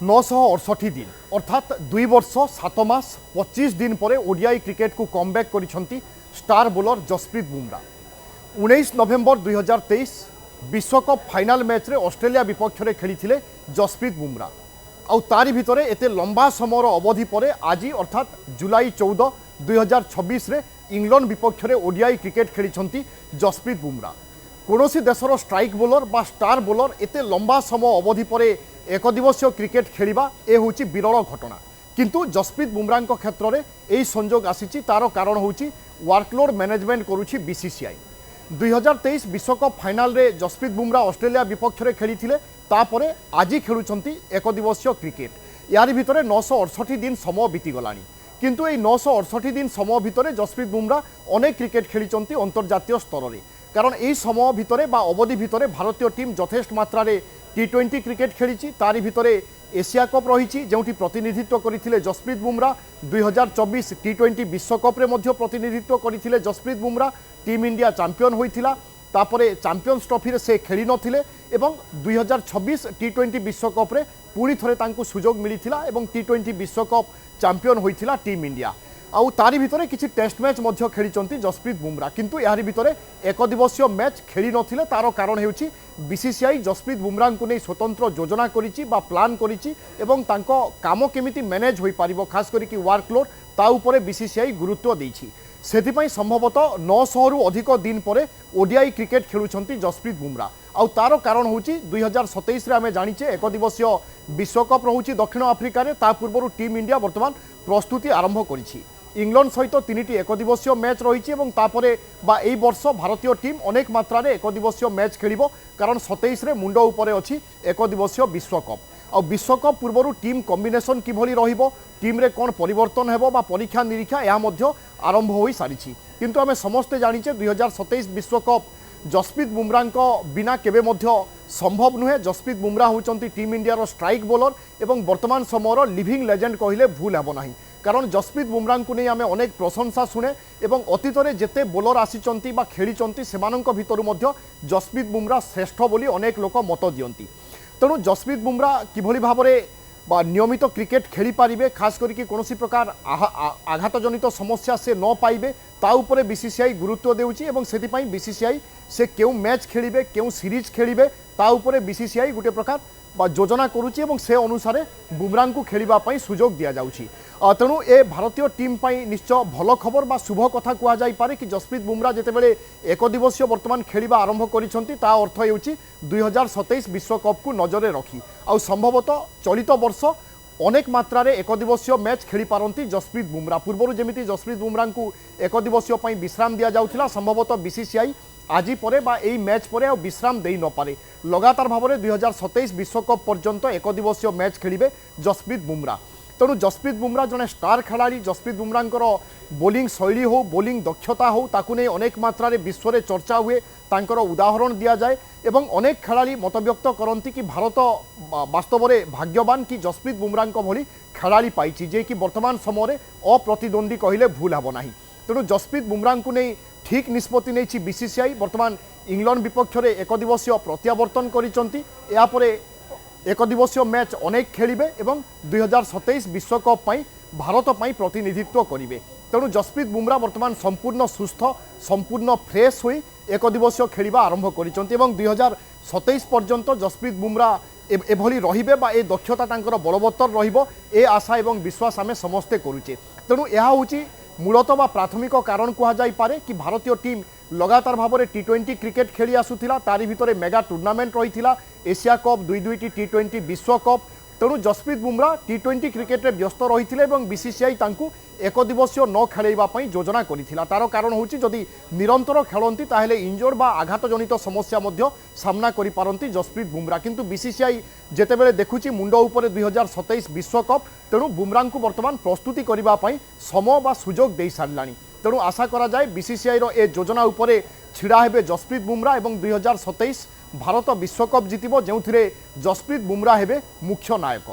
968 दिन अर्थात 2 वर्ष 7 मास 25 दिन पर ओडीआई क्रिकेट को कमबैक करिसेंती star bowler Jasprit Bumrah. 19 November 2023 विश्वकप फाइनाल मैच रे ऑस्ट्रेलिया विपक्ष में खेली जसप्रीत बुमरा। आउ तारी भितरे एते लंबा समय अवधि पर आज अर्थात जुलाई 14 2026 रे इंग्लैंड विपक्ष में ओडीआई क्रिकेट खेली जसप्रीत बुमरा। कौनसी देशर स्ट्राइक बोलर बा स्टार बोलर एते लंबा समय अवधि पर एक दिवसीय क्रिकेट खेलिबा ए होची विरल घटना। किंतु जसप्रीत बुमरा क्षेत्र में यही संजोग आसी तार कारण होची वर्कलोड मैनेजमेंट करुछि बीसीसीआई। 2023 विश्वकप फाइनाल रे जसप्रीत बुमरा ऑस्ट्रेलिया विपक्ष में खेली तापर आज खेलुछंती एक दिवसीय क्रिकेट। यार भितर 968 दिन समय बीतीगलानी। किंतु ये 968 दिन समय भितर जसप्रीत बुमरा अनेक क्रिकेट खेली अंतर्जातीय स्तर में। कारण यही समय भितर बा अवधि भितर भारतीय टीम यथेष्ट मात्रा T20 क्रिकेट खेली। तारी भितर एशिया कप रही जोटी प्रतिनिधित्व करते जसप्रीत बुमरा। 2024 T20 विश्वकप रे मध्य प्रतिनिधित्व करते Jasprit Bumrah. Team India champion होइथिला। तापरे चैंपियंस ट्रॉफी रे से खेली नथिले एवं 2026 T20 विश्वकप रे पुणी थरे तांकु सुजोग मिलिथिला एवं T20 विश्वकप चैंपियन होइथिला टीम इंडिया। आउ तारी भितर किसी टेस्ट मैच मध्य खेली जसप्रीत बुमरा। किंतु यार भितर एक दिवसीय मैच खेली नथिले तार कारण हेउची बीसीसीआई जसप्रीत बुमरा को नहीं स्वतंत्र योजना करिछि बा प्लान करिछि एवं तांको काम केमिति मैनेज होई पारिबो खास करिकि वर्कलोड ता उपरे बीसीसीआई गुरुत्व देछि। सेथिपई संभवतः 900 रु अधिक दिन पर ओडीआई क्रिकेट खेलुछंती जसप्रीत बुमरा। आउ तार कारण होची 2027 रे आमे जानिचे एक दिवसीय विश्वकप रहुची दक्षिण आफ्रिका रे। ता पूर्व टीम इंडिया वर्तमान प्रस्तुति आरंभ करिछि। इंग्लैंड सहित 3टी एक दिवसीय मैच रही एई वर्ष भारतीय टीम अनेक मात्रा रे एक दिवसीय मैच खेलिबो। कारण 27 रे मुंड उपरे अछि एक दिवसीय विश्वकप। और विश्वकप पूर्व टीम कॉम्बिनेशन किभली रहिबो, टीम रे कोन परिवर्तन हेबो बा परीक्षा निरीक्षा या मध्य आरंभ होई सारिछि। किंतु आमे समस्ते जानिचे 2027 विश्वकप जसप्रीत बुमरा बिना केबे मध्य संभव नुहे। जसप्रीत बुमरा होचंती टीम इंडिया स्ट्राइक बोलर एवं वर्तमान समय लिविंग लेजेंड कहले भूल हेबो नाही। कारण जसप्रीत बुमरा को नहीं आम अनेक प्रशंसा शुणे एवं अतीत में जिते बोलर आसी बा खेली सेमानंक भितरु मध्य जसप्रीत बुमरा श्रेष्ठ बोली अनेक लोक मत दियंती। तेणु जसप्रीत बुमरा किभली भाव में नियमित क्रिकेट खेली पारिबे खास करके कौन प्रकार आघातजनित समस्या से न पाइबे ता उपरे बीसीसीआई गुरुत्व देउची एवं सेतिपई बीसीसीआई से क्यों मैच खेलिबे क्यों सीरीज खेलिबे ता उपरे बीसीसीआई गोटे प्रकार योजना करुच्ची एवं से अनुसार बुमरा को खेलवाई सुजोग दि जाउची। तेणु ए भारतीय टीम पाई निश्चय भल खबर बा शुभ कथा कह जापे कि जसप्रीत बुमरा जितेबाला एक दिवसीय वर्तमान खेलिबा आरंभ करिसेंती ता अर्थ हेउची 2027 विश्वकप को नजर रखी आउ संभवतः चलित वर्ष अनेक मात्रा रे एक दिवसीय मैच खेली पारंती जसप्रीत बुमरा। पूर्व जमिति जसप्रीत बुमरा को एक दिवसीय पई विश्राम दिया जाउथिला संभवतः बीसीसीआई आज परे बा एई मैच परे आ विश्राम देई न पारे। लगातार भाव में 2027 विश्वकप पर्यंत एक दिवसीय मैच खेलिबे जसप्रीत बुमरा। तेणु जसप्रीत बुमरा जड़े स्टार खिलाड़ी। जसप्रीत बुमरा बोलिंग शैली हो बोलिंग दक्षता हो ताकू नहीं अनेक मात्रा रे विश्व में चर्चा हुए तांकर उदाहरण दि जाए एवं अनेक खिलाड़ी मतव्यक्त करती कि भारत वास्तव में भाग्यवान कि जसप्रीत बुमरा भली खिलाड़ी पाई जे कि वर्तमान समय अप्रतिद्वंदी कहले भूल हेब नाही। तेणु जसप्रीत बुमरा को नहीं ठीक निष्पत्ति नहीं बीसीसीआई वर्तमान इंग्लैंड विपक्ष में एक दिवसीय प्रत्यावर्तन करिसेंती। एक दिवसीय मैच अनेक खेलिबे एवं 2027 विश्वकप पाई भारत पाई प्रतिनिधित्व करिवे। तेणु जसप्रीत बुमरा वर्तमान संपूर्ण सुस्थ संपूर्ण फ्रेश हुई एक दिवसीय खेलिबा आरंभ करिसेंती एवं 2027 पर्यंत जसप्रीत बुमरा एभली रहिबे बा ए दक्षता तांकर बलवत्तर रहिबो ए आशा एवं विश्वास आमे समस्ते करूचे। तेणु यह होची मूलतः बा प्राथमिक कारण कह जापे कि भारतीय टीम लगातार भाव में T20 क्रिकेट खेली आसुथिला। तारी भितर मेगा टूर्नामेंट रही एशिया कप 2-2टी T20 विश्वकप। तेणु जसप्रीत बुमरा T20 क्रिकेट रे व्यस्त रही बीसीसीआई तांकु एक दिवसीय न खेलवाई योजना करिथिला। तार कारण होची जदि निरंतर खेलती ताहेले इंजोर्ड बा आघातजनित समस्या मध्य सामना करि पारंती जसप्रीत बुमरा। किंतु बीसीसीआई जेतेबेले देखुची मुंड उपरे 2027 विश्वकप तेणु बुमरा को वर्तमान प्रस्तुति करने समय बा सुजोग दे सारिलानी। तेणु आशा करा जाए बीसीसीआई रो ए योजना उपरे छिड़ा हेबे जसप्रीत बुमरा एवं 2027 भारत विश्वकप जितिबो जोंथिरे जसप्रीत बुमरा हेबे मुख्य नायक।